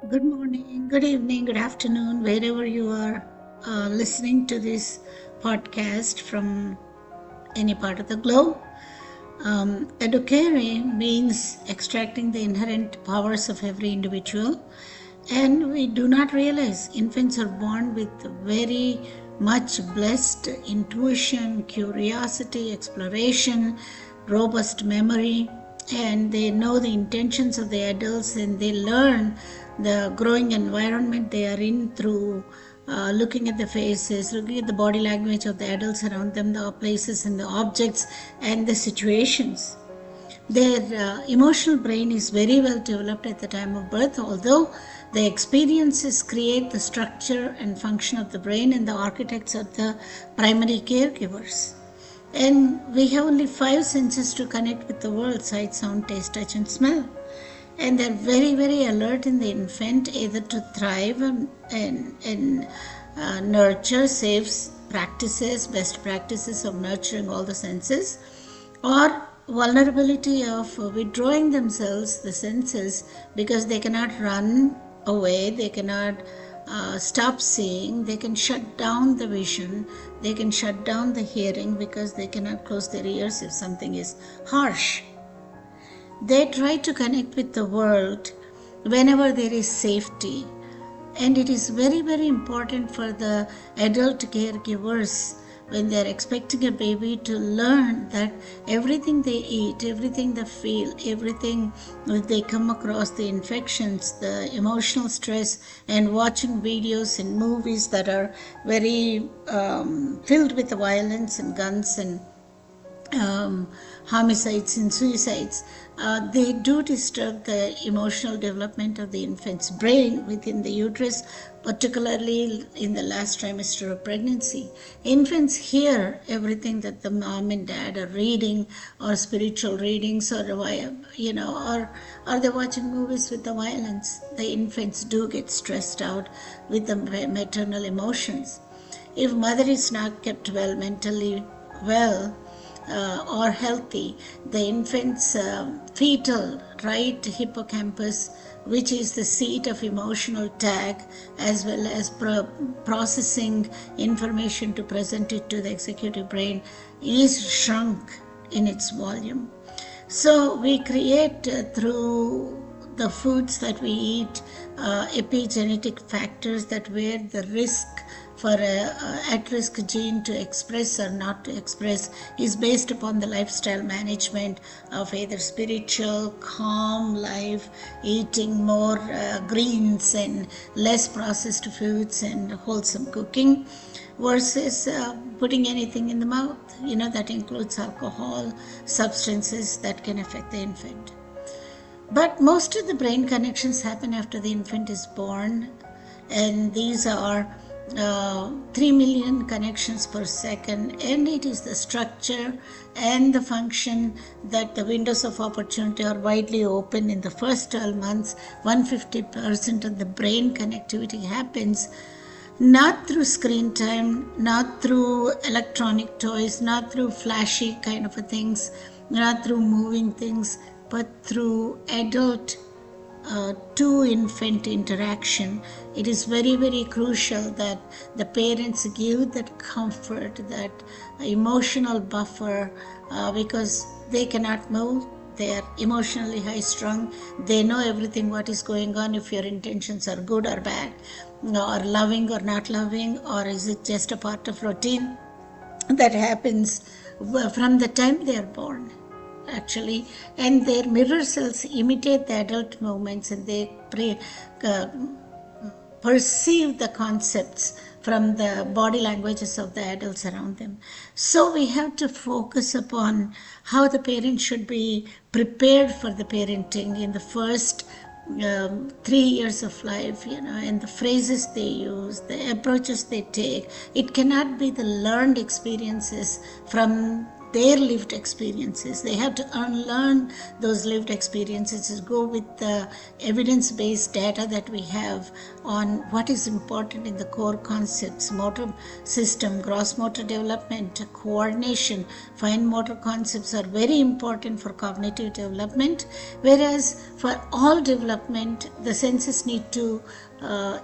Good morning, good evening, good afternoon, wherever you are listening to this podcast from any part of the globe. Educare means extracting the inherent powers of every individual, and we do not realize infants are born with very much blessed intuition, curiosity, exploration, robust memory, and they know the intentions of the adults, and they learn the growing environment they are in through looking at the faces, looking at the body language of the adults around them, the places and the objects and the situations. Their emotional brain is very well developed at the time of birth, although the experiences create the structure and function of the brain, and the architects are the primary caregivers. And we have only five senses to connect with the world: sight, sound, taste, touch, and smell. And they're very, very alert in the infant, either to thrive and nurture safe practices, best practices of nurturing all the senses, or vulnerability of withdrawing themselves, the senses, because they cannot run away, they cannot stop seeing, they can shut down the vision, they can shut down the hearing because they cannot close their ears if something is harsh. They try to connect with the world whenever there is safety. And it is very, very important for the adult caregivers when they are expecting a baby to learn that everything they eat, everything they feel, everything they come across, the infections, the emotional stress, and watching videos and movies that are very filled with violence and guns and homicides and suicides, they do disturb the emotional development of the infant's brain within the uterus, particularly in the last trimester of pregnancy. Infants hear everything that the mom and dad are reading, or spiritual readings, or or they're watching movies with the violence. The infants do get stressed out with the maternal emotions. If mother is not kept well, mentally well, or healthy, the infant's fetal right hippocampus, which is the seat of emotional tag as well as processing information to present it to the executive brain, is shrunk in its volume. So we create through the foods that we eat epigenetic factors that where the risk for at-risk gene to express or not to express is based upon the lifestyle management of either spiritual, calm life, eating more greens and less processed foods and wholesome cooking, versus putting anything in the mouth. That includes alcohol, substances that can affect the infant. But most of the brain connections happen after the infant is born, and these are 3 million connections per second, and it is the structure and the function that the windows of opportunity are widely open in the first 12 months. 150% of the brain connectivity happens not through screen time, not through electronic toys, not through flashy kind of things, not through moving things, but through adult to infant interaction. It is very, very crucial that the parents give that comfort, that emotional buffer, because they cannot move. They are emotionally high strung. They know everything what is going on, if your intentions are good or bad, or loving or not loving, or is it just a part of routine that happens from the time they are born, actually. And their mirror cells imitate the adult movements, and they perceive the concepts from the body languages of the adults around them. So we have to focus upon how the parent should be prepared for the parenting in the first 3 years of life, and the phrases they use, the approaches they take. It cannot be the learned experiences from their lived experiences. They have to unlearn those lived experiences to go with the evidence-based data that we have on what is important in the core concepts: motor system, gross motor development, coordination, fine motor concepts are very important for cognitive development, whereas for all development, the senses need to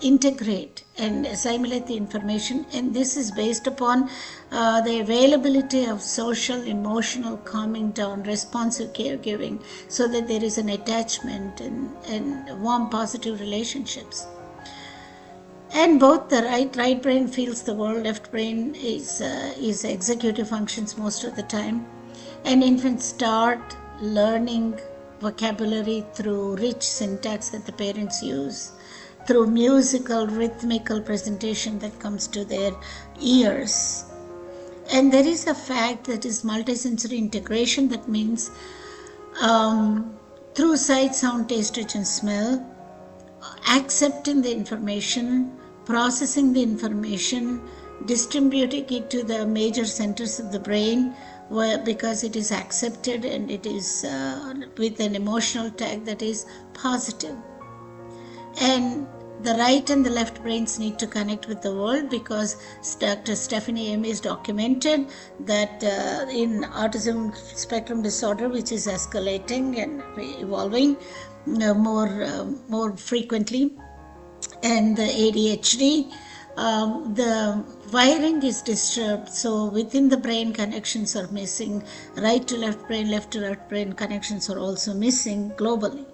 integrate and assimilate the information, and this is based upon the availability of social, emotional, calming down, responsive caregiving, so that there is an attachment and warm, positive relationships. And both the right brain feels the world, left brain is executive functions most of the time. And infants start learning vocabulary through rich syntax that the parents use, through musical, rhythmical presentation that comes to their ears. And there is a fact that is multisensory integration. That means through sight, sound, taste, touch, and smell, accepting the information, processing the information, distributing it to the major centers of the brain, because it is accepted and it is with an emotional tag that is positive. And the right and the left brains need to connect with the world, because Dr. Stephanie Amy has documented that in autism spectrum disorder, which is escalating and evolving more frequently, and the ADHD, the wiring is disturbed. So within the brain, connections are missing. Right to left brain, left to right brain connections are also missing globally.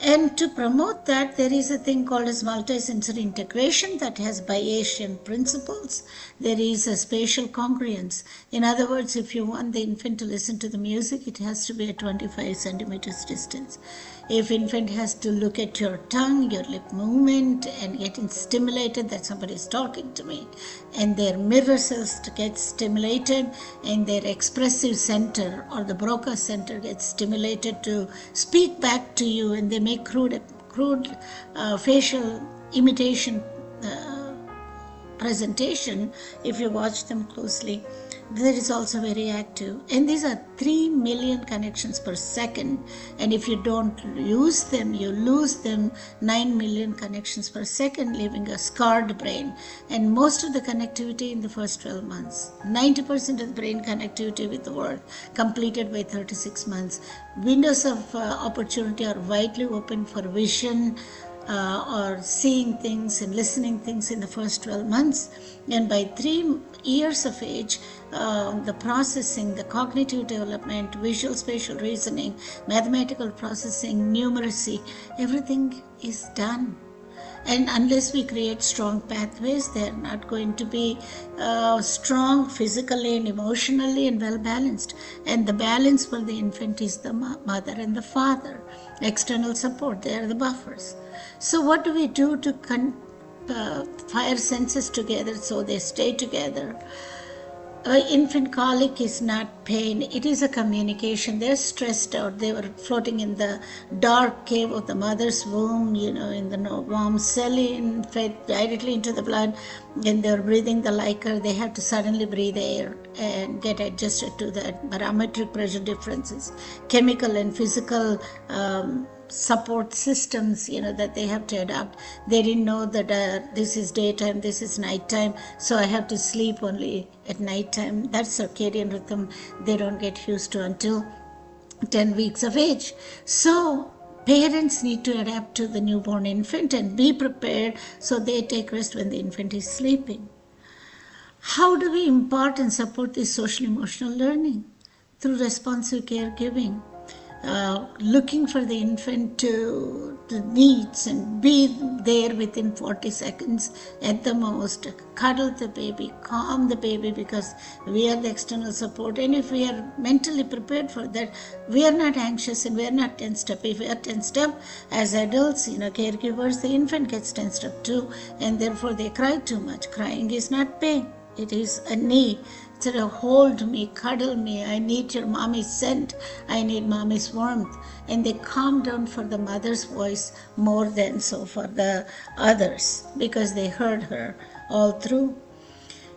And to promote that, there is a thing called as multisensory integration that has Bayesian principles. There is a spatial congruence. In other words, if you want the infant to listen to the music, it has to be at 25 centimeters distance. If infant has to look at your tongue, your lip movement, and getting stimulated that somebody is talking to me, and their mirror cells get stimulated, and their expressive center or the Broca center gets stimulated to speak back to you, and they make crude facial imitation presentation. If you watch them closely, that is also very active. And these are 3 million connections per second. And if you don't use them, you lose them. 9 million connections per second, leaving a scarred brain. And most of the connectivity in the first 12 months. 90% of the brain connectivity with the world completed by 36 months. Windows of opportunity are widely open for vision, or seeing things and listening things in the first 12 months. And by 3 years of age, the processing, the cognitive development, visual spatial reasoning, mathematical processing, numeracy, everything is done. And unless we create strong pathways, they are not going to be strong physically and emotionally and well balanced. And the balance for the infant is the mother and the father. External support, they are the buffers. So what do we do to fire senses together so they stay together? Infant colic is not pain, it is a communication. They're stressed out. They were floating in the dark cave of the mother's womb, in the warm saline, fed directly into the blood, and they're breathing the liquor. They have to suddenly breathe air and get adjusted to that barometric pressure differences, chemical and physical support systems, that they have to adapt. They didn't know that this is daytime, this is nighttime, so I have to sleep only at nighttime. That circadian rhythm they don't get used to until 10 weeks of age. So parents need to adapt to the newborn infant and be prepared so they take rest when the infant is sleeping. How do we impart and support this social emotional learning? Through responsive caregiving. Looking for the infant to the needs and be there within 40 seconds at the most. Cuddle the baby, calm the baby, because we are the external support. And if we are mentally prepared for that, we are not anxious and we are not tensed up. If we are tensed up as adults, caregivers, the infant gets tensed up too, and therefore they cry too much. Crying is not pain, it is a need. Sort of hold me, cuddle me, I need your mommy's scent, I need mommy's warmth. And they calm down for the mother's voice more than so for the others, because they heard her all through.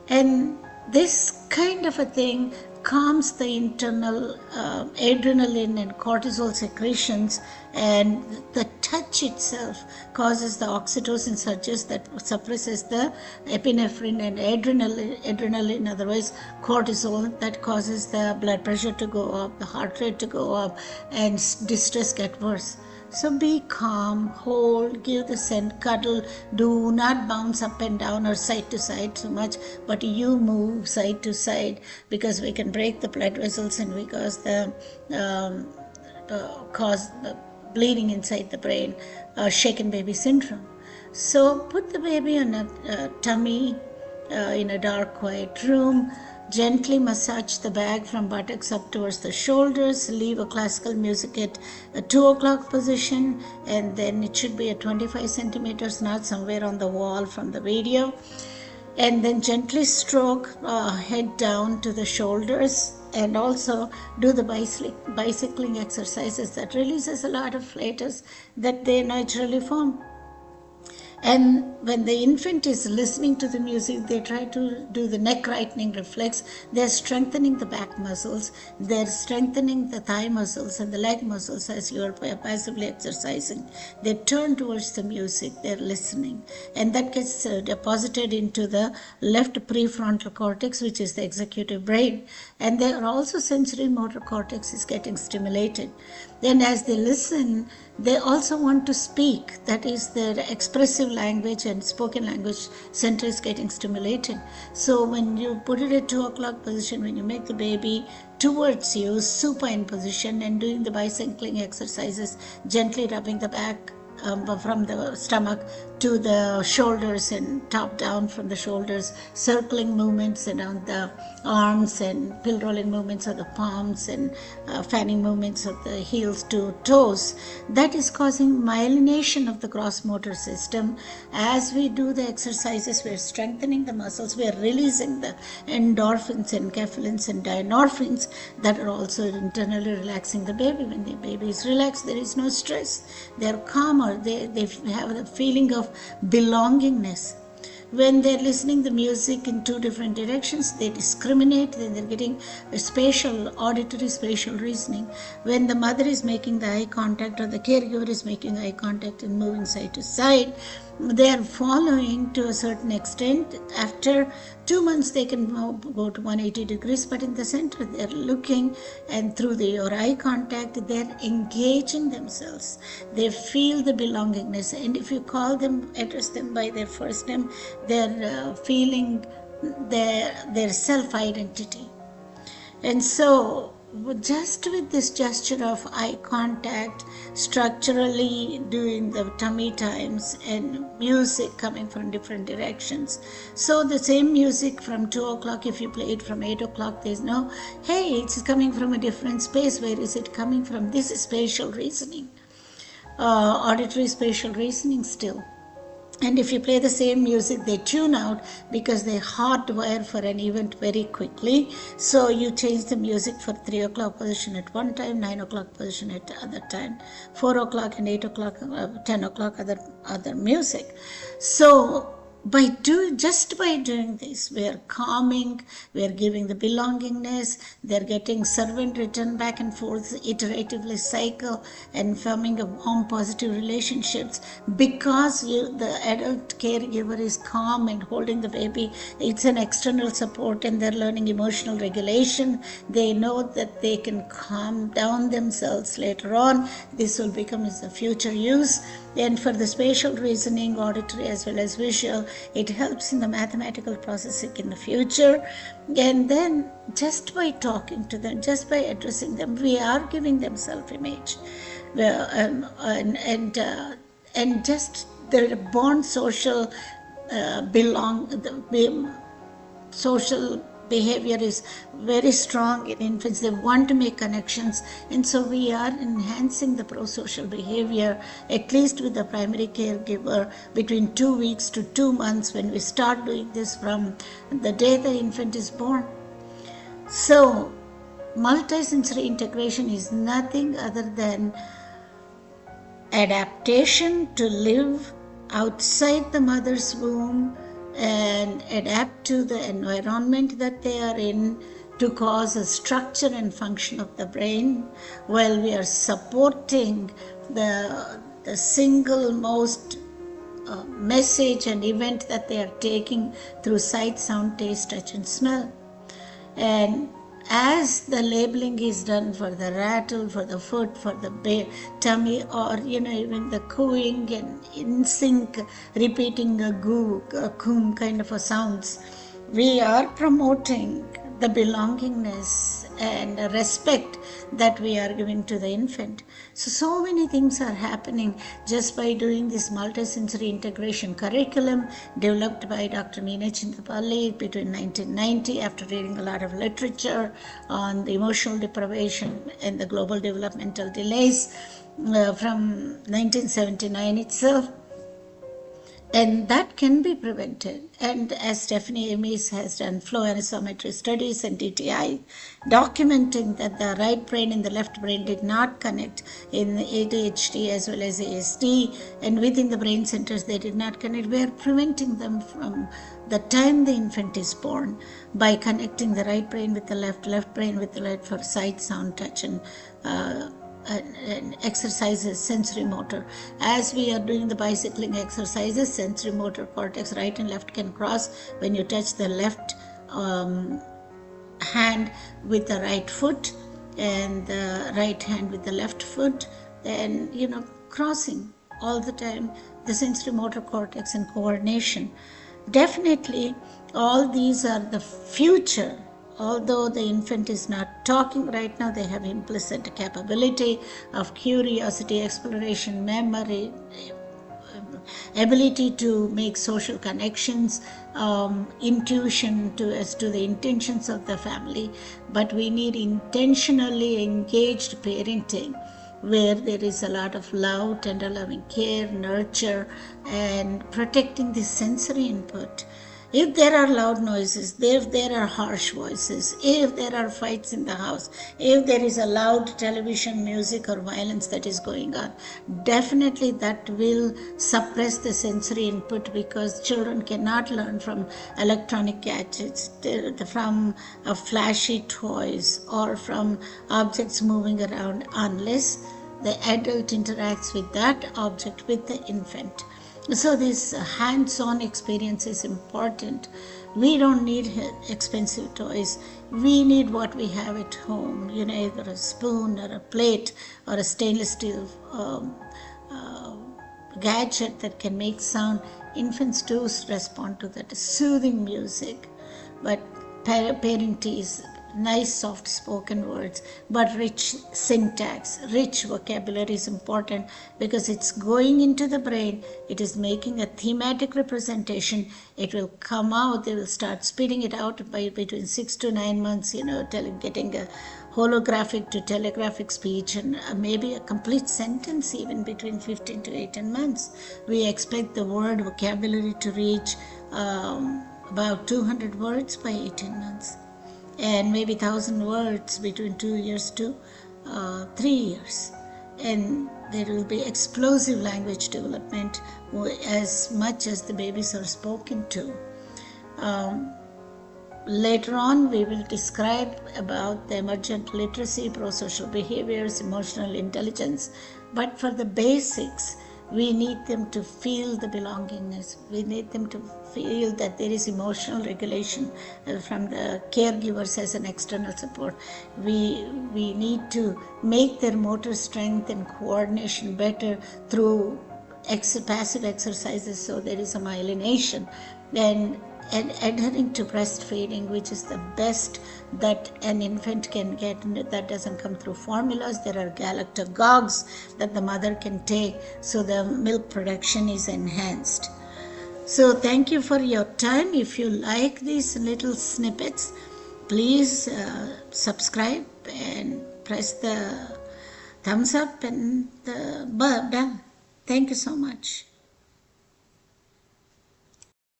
And this kind of a thing calms the internal adrenaline and cortisol secretions, and the touch itself causes the oxytocin surges that suppresses the epinephrine and adrenaline, otherwise cortisol, that causes the blood pressure to go up, the heart rate to go up, and distress get worse. So be calm, hold, give the scent, cuddle. Do not bounce up and down or side to side so much, but you move side to side, because we can break the blood vessels and we cause the bleeding inside the brain, shaken baby syndrome. So put the baby on a tummy in a dark, quiet room. Gently massage the back from buttocks up towards the shoulders. Leave a classical music at a 2 o'clock position, and then it should be at 25 centimeters, not somewhere on the wall from the video. And then gently stroke head down to the shoulders, and also do the bicycling exercises that releases a lot of flatus that they naturally form. And when the infant is listening to the music, they try to do the neck rightening reflex. They're strengthening the back muscles. They're strengthening the thigh muscles and the leg muscles as you're passively exercising. They turn towards the music. They're listening. And that gets deposited into the left prefrontal cortex, which is the executive brain. And there also sensory motor cortex is getting stimulated. Then as they listen, they also want to speak. That is, their expressive language and spoken language center is getting stimulated. So when you put it at 2 o'clock position, when you make the baby towards you, supine position, and doing the bicycling exercises, gently rubbing the back from the stomach to the shoulders and top down from the shoulders, circling movements around the arms and pill rolling movements of the palms, and fanning movements of the heels to toes. That is causing myelination of the gross motor system. As we do the exercises, we are strengthening the muscles, we are releasing the endorphins and enkephalins and dynorphins that are also internally relaxing the baby. When the baby is relaxed, there is no stress. They are calmer. They have the feeling of belongingness. When they're listening the music in two different directions, they discriminate, then they're getting a spatial, auditory spatial reasoning. When the mother is making the eye contact or the caregiver is making eye contact and moving side to side, they are following to a certain extent. After 2 months, they can go to 180 degrees, but in the center, they're looking, and through your eye contact, they're engaging themselves. They feel the belongingness, and if you call them, address them by their first name, they're feeling their self-identity. And so, just with this gesture of eye contact, structurally doing the tummy times, and music coming from different directions. So the same music from 2 o'clock, if you play it from 8 o'clock, there's no, hey, it's coming from a different space. Where is it coming from? This is spatial reasoning, auditory spatial reasoning still. And if you play the same music, they tune out because they hardwire for an event very quickly. So you change the music for 3 o'clock position at one time, 9 o'clock position at the other time, 4 o'clock and 8 o'clock, 10 o'clock other music. So just by doing this, we are calming, we are giving the belongingness, they are getting servant return back and forth, iteratively cycle, and forming a warm, positive relationships. Because the adult caregiver is calm and holding the baby, it's an external support, and they're learning emotional regulation. They know that they can calm down themselves later on. This will become the future use. And for the spatial reasoning, auditory as well as visual, it helps in the mathematical processing in the future. And then just by talking to them, just by addressing them, we are giving them self-image. And just the born social social behavior is very strong in infants. They want to make connections, and so we are enhancing the pro-social behavior, at least with the primary caregiver, between 2 weeks to 2 months, when we start doing this from the day the infant is born. So multisensory integration is nothing other than adaptation to live outside the mother's womb and adapt to the environment that they are in, to cause a structure and function of the brain, while we are supporting the single most message and event that they are taking through sight, sound, taste, touch, and smell. And as the labeling is done for the rattle, for the foot, for the tummy, or even the cooing and in sync repeating a goo, a coom kind of a sounds, we are promoting the belongingness and respect that we are giving to the infant. So many things are happening just by doing this multisensory integration curriculum developed by Dr. Meena Chintapalli between 1990, after reading a lot of literature on the emotional deprivation and the global developmental delays from 1979 itself. And that can be prevented. And as Stephanie Ames has done flow anesometry studies and DTI, documenting that the right brain and the left brain did not connect in ADHD as well as ASD, and within the brain centers they did not connect. We are preventing them from the time the infant is born by connecting the right brain with the left brain with the right for sight, sound, touch, and exercises, sensory motor. As we are doing the bicycling exercises, sensory motor cortex right and left can cross when you touch the left hand with the right foot and the right hand with the left foot, and crossing all the time, the sensory motor cortex and coordination. Definitely all these are the future. Although the infant is not talking right now, they have implicit capability of curiosity, exploration, memory, ability to make social connections, intuition as to the intentions of the family. But we need intentionally engaged parenting, where there is a lot of love, tender loving care, nurture, and protecting the sensory input. If there are loud noises, if there are harsh voices, if there are fights in the house, if there is a loud television, music, or violence that is going on, definitely that will suppress the sensory input, because children cannot learn from electronic gadgets, from flashy toys, or from objects moving around unless the adult interacts with that object with the infant. So this hands-on experience is important. We don't need expensive toys. We need what we have at home, either a spoon or a plate or a stainless steel gadget that can make sound. Infants do respond to that. Soothing music, but parenting is nice soft spoken words, but rich syntax, rich vocabulary is important, because it's going into the brain, it is making a thematic representation, it will come out, they will start spitting it out by between 6 to 9 months, getting a holographic to telegraphic speech, and maybe a complete sentence even between 15 to 18 months. We expect the word vocabulary to reach about 200 words by 18 months. And maybe 1,000 words between 2 years to 3 years. And there will be explosive language development as much as the babies are spoken to. Later on, we will describe about the emergent literacy, pro-social behaviors, emotional intelligence. But for the basics, we need them to feel the belongingness. We need them to feel that there is emotional regulation from the caregivers as an external support. We need to make their motor strength and coordination better through passive exercises, so there is a myelination. And adhering to breastfeeding, which is the best that an infant can get, that doesn't come through formulas. There are galactagogues that the mother can take, so the milk production is enhanced. So thank you for your time. If you like these little snippets, please subscribe and press the thumbs up and the bell. Thank you so much.